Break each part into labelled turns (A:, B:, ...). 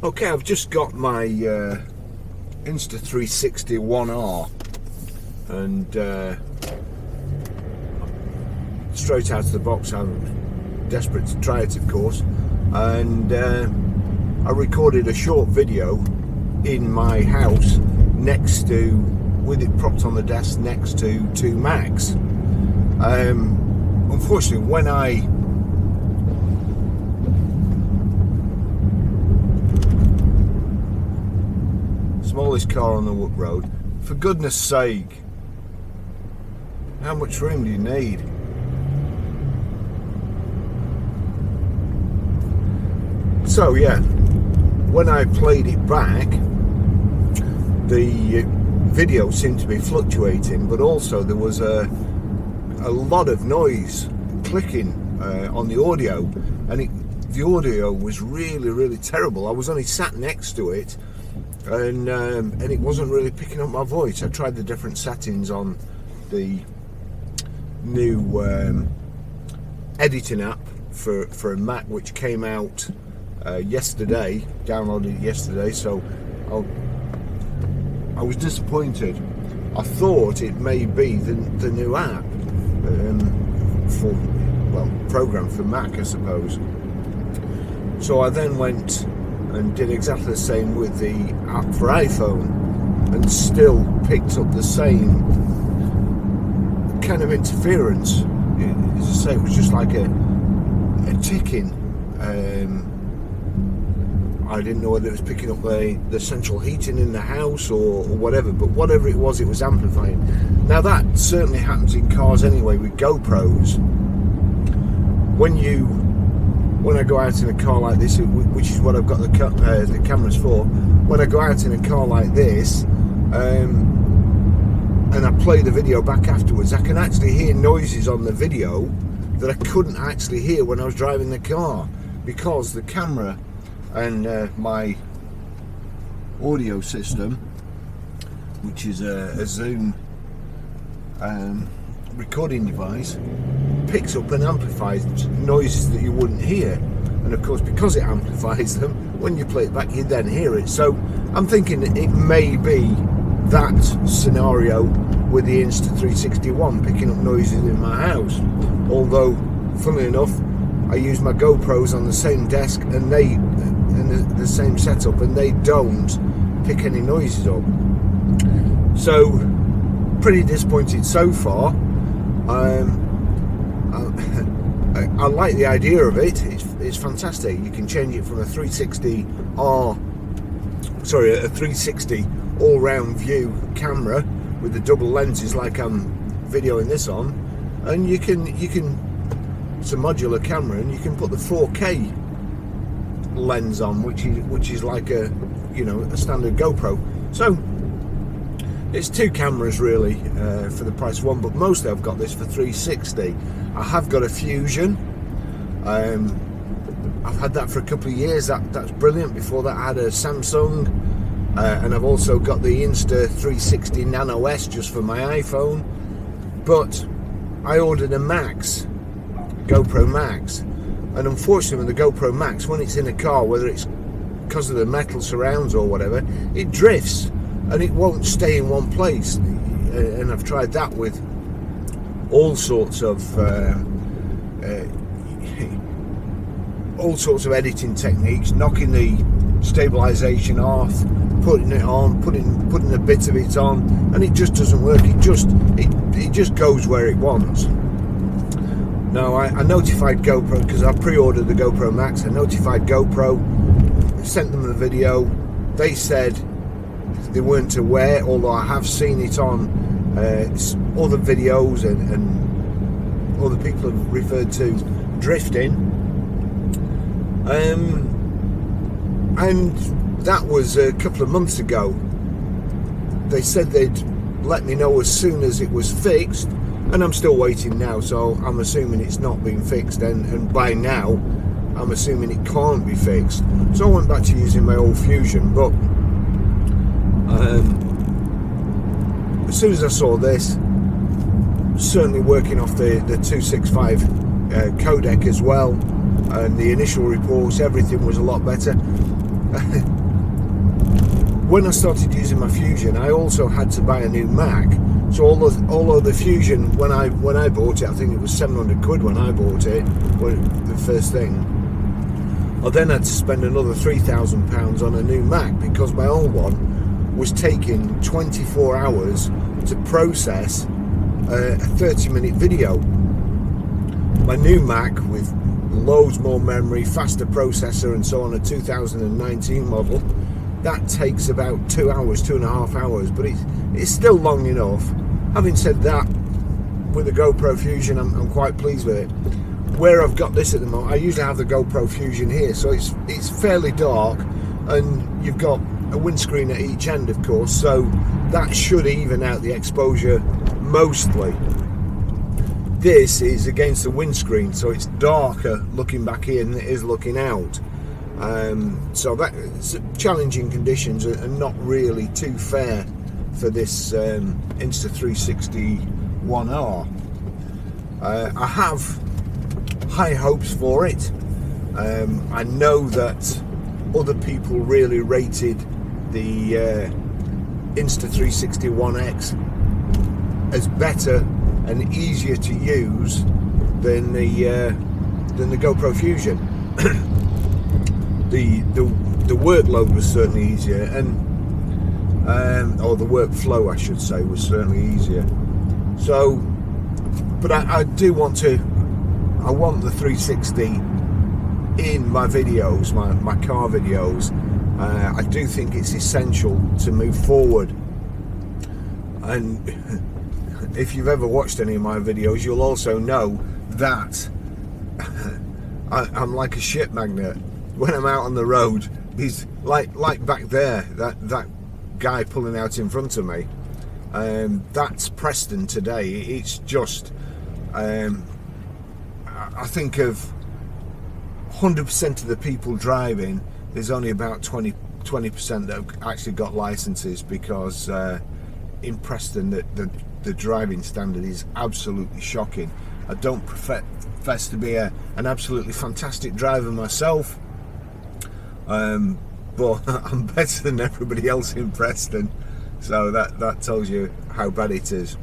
A: Okay, I've just got my Insta 360 1R and straight out of the box. I'm desperate to try it, of course, and I recorded a short video in my house next to, with it propped on the desk next to 2 Macs. Unfortunately, when I smallest car on the road, for goodness sake, how much room do you need? So yeah, when I played it back, the video seemed to be fluctuating, but also there was a lot of noise clicking on the audio, and the audio was really terrible. I was only sat next to it, and it wasn't really picking up my voice. I tried the different settings on the new editing app for a Mac, which came out yesterday, downloaded it yesterday, so I was disappointed. I thought it may be the new app program for Mac, I suppose. So I then went and did exactly the same with the app for iPhone, and still picked up the same kind of interference. As I say, it was just like a ticking. I didn't know whether it was picking up the central heating in the house or whatever, but whatever it was amplifying. Now that certainly happens in cars anyway with GoPros. When I go out in a car like this, which is what I've got the cameras for, when I go out in a car like this, and I play the video back afterwards, I can actually hear noises on the video that I couldn't actually hear when I was driving the car, because the camera and my audio system, which is a Zoom recording device, picks up and amplifies noises that you wouldn't hear. And of course, because it amplifies them, when you play it back, you then hear it. So I'm thinking that it may be that scenario with the Insta360 picking up noises in my house. Although, funnily enough, I use my GoPros on the same desk and the same setup, and they don't pick any noises up. So pretty disappointed so far. I like the idea of it. It's fantastic. You can change it from a 360 all-round view camera with the double lenses, like I'm videoing this on, and you can it's a modular camera, and you can put the 4K lens on, which is like a standard GoPro. So it's 2 cameras really for the price of one, but mostly I've got this for 360. I have got a Fusion. I've had that for a couple of years. That's brilliant. Before that I had a Samsung, and I've also got the Insta360 Nano S just for my iPhone. But I ordered a Max, Gopro Max, and unfortunately with the GoPro Max, when it's in a car, whether it's because of the metal surrounds or whatever, it drifts and it won't stay in one place. And I've tried that with all sorts of editing techniques, knocking the stabilization off, putting it on, putting a bit of it on, and it just doesn't work. It just goes where it wants. Now I notified GoPro, because I pre-ordered the GoPro Max. I notified GoPro, sent them the video. They said they weren't aware, although I have seen it on other videos, and other people have referred to drifting. And that was a couple of months ago. They said they'd let me know as soon as it was fixed, and I'm still waiting now, so I'm assuming it's not been fixed, and by now I'm assuming it can't be fixed. So I went back to using my old Fusion, but as soon as I saw this, certainly working off the 265 codec as well, and the initial reports, everything was a lot better. when I started using my Fusion, I also had to buy a new Mac. So although the Fusion, when I bought it, I think it was 700 quid when I bought it, the first thing. I then had to spend another £3,000 on a new Mac because my old one was taking 24 hours to process a 30-minute video. My new Mac, with loads more memory, faster processor and so on, a 2019 model, that takes about 2 hours, 2.5 hours, but it's still long enough. Having said that, with the GoPro Fusion, I'm quite pleased with it. Where I've got this at the moment, I usually have the GoPro Fusion here, so it's fairly dark, and you've got a windscreen at each end, of course, so that should even out the exposure mostly. This is against the windscreen, so it's darker looking back here than it is looking out. So that's challenging conditions and not really too fair for this Insta 360-1R. I have high hopes for it. I know that other people really rated the Insta 360-1X as better and easier to use than the GoPro Fusion. The workload was certainly easier, and or the workflow, I should say, was certainly easier. So, but I do want to. I want the 360 in my videos, my car videos. I do think it's essential to move forward. And if you've ever watched any of my videos, you'll also know that I'm like a shit magnet. When I'm out on the road, he's like back there, that guy pulling out in front of me. That's Preston today. It's just, I think of 100% of the people driving, there's only about 20% that have actually got licenses, because in Preston the driving standard is absolutely shocking. I don't profess to be an absolutely fantastic driver myself, but I'm better than everybody else in Preston, so that tells you how bad it is.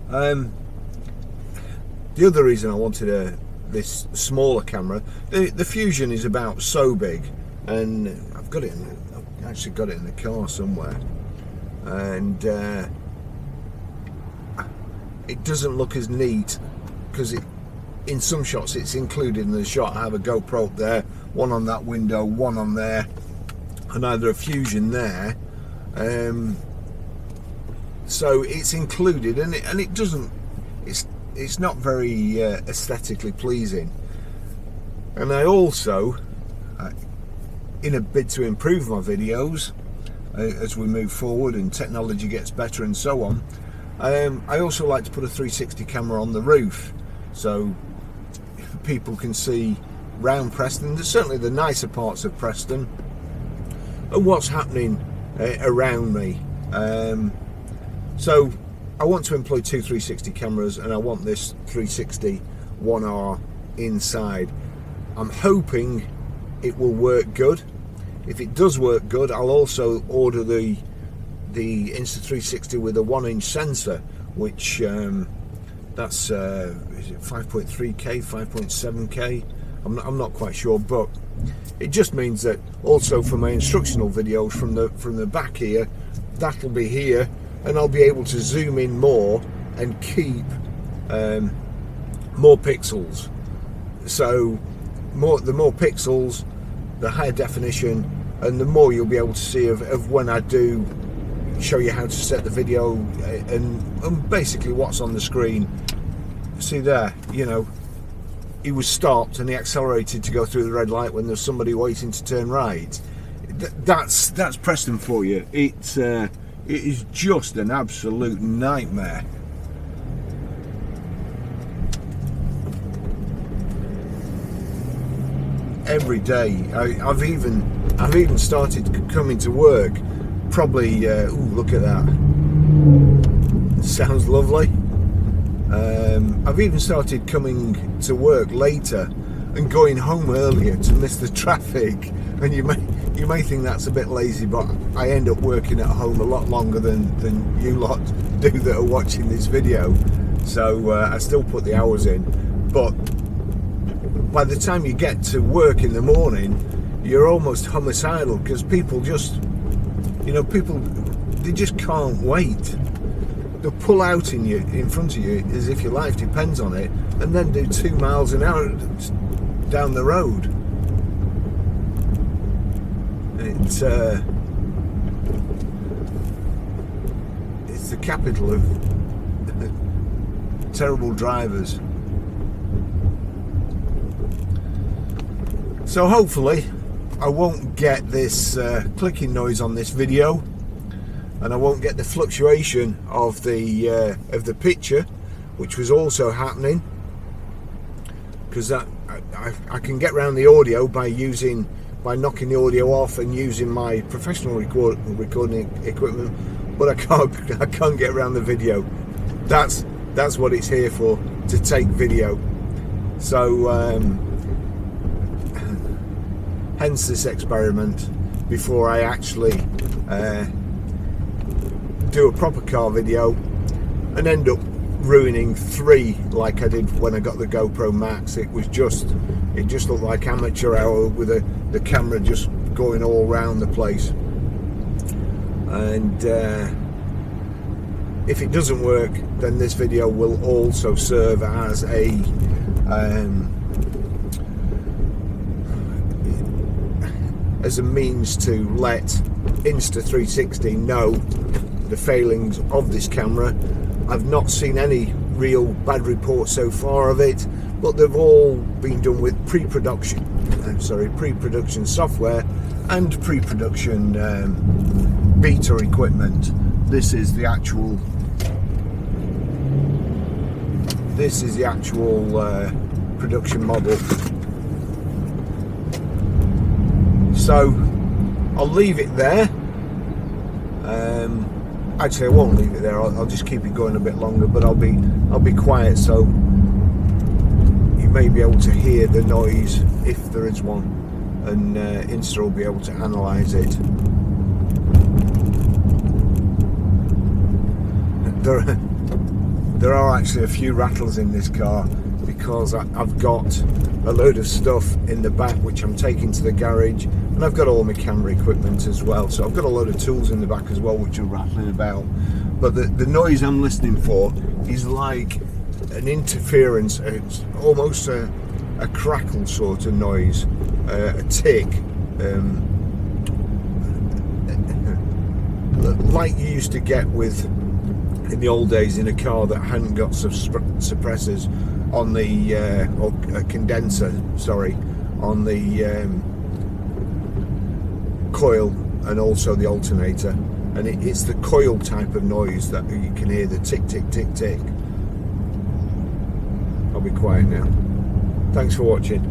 A: The other reason I wanted this smaller camera, the Fusion is about so big, and I've actually got it in the car somewhere, and it doesn't look as neat, because in some shots it's included in the shot. I have a GoPro up there, one on that window, one on there, and either a Fusion there, so it's included, and it doesn't, it's not very aesthetically pleasing. And I also, in a bid to improve my videos as we move forward and technology gets better and so on, I also like to put a 360 camera on the roof, so people can see round Preston, certainly the nicer parts of Preston, and what's happening around me. So I want to employ two 360 cameras, and I want this 360 1R inside. I'm hoping it will work good. If it does work good, I'll also order the Insta 360 with a 1-inch sensor, which that's is it 5.3K, 5.7K? I'm not quite sure, but it just means that also for my instructional videos from the back here, that'll be here, and I'll be able to zoom in more and keep more pixels. So the more pixels, the higher definition, and the more you'll be able to see of when I do show you how to set the video and basically what's on the screen. See there, you know, he was stopped and he accelerated to go through the red light when there's somebody waiting to turn right. That's Preston for you. It is just an absolute nightmare. Every day, I've even started coming to work. Probably, ooh, look at that. Sounds lovely. I've even started coming to work later and going home earlier to miss the traffic. And you you may think that's a bit lazy, but I end up working at home a lot longer than you lot do that are watching this video. So I still put the hours in, but by the time you get to work in the morning, you're almost homicidal, because people just, they just can't wait. They'll pull out in front of you as if your life depends on it, and then do 2 miles an hour down the road. It's the capital of terrible drivers. So hopefully I won't get this clicking noise on this video, and I won't get the fluctuation of the picture, which was also happening, because I can get around the audio by knocking the audio off and using my professional recording equipment, but I can't get around the video. That's what it's here for, to take video. So hence this experiment, before I actually do a proper car video and end up ruining 3 like I did when I got the GoPro Max. It just looked like amateur hour with the camera just going all around the place. And if it doesn't work, then this video will also serve as a means to let Insta360 know the failings of this camera. I've not seen any real bad reports so far of it, but they've all been done with pre-production software and pre-production beta equipment. This is the actual production model. So I'll leave it there. Actually, I won't leave it there. I'll just keep it going a bit longer, but I'll be quiet, so you may be able to hear the noise if there is one, and Insta will be able to analyse it. There are actually a few rattles in this car, because I've got a load of stuff in the back which I'm taking to the garage, and I've got all my camera equipment as well, so I've got a load of tools in the back as well which are rattling about. But the noise I'm listening for is like an interference. It's almost a crackle sort of noise, a tick, like you used to get with in the old days in a car that hadn't got suppressors on the or a condenser, sorry, on the coil and also the alternator, and it's the coil type of noise that you can hear, the tick tick tick tick. I'll be quiet now. Thanks for watching.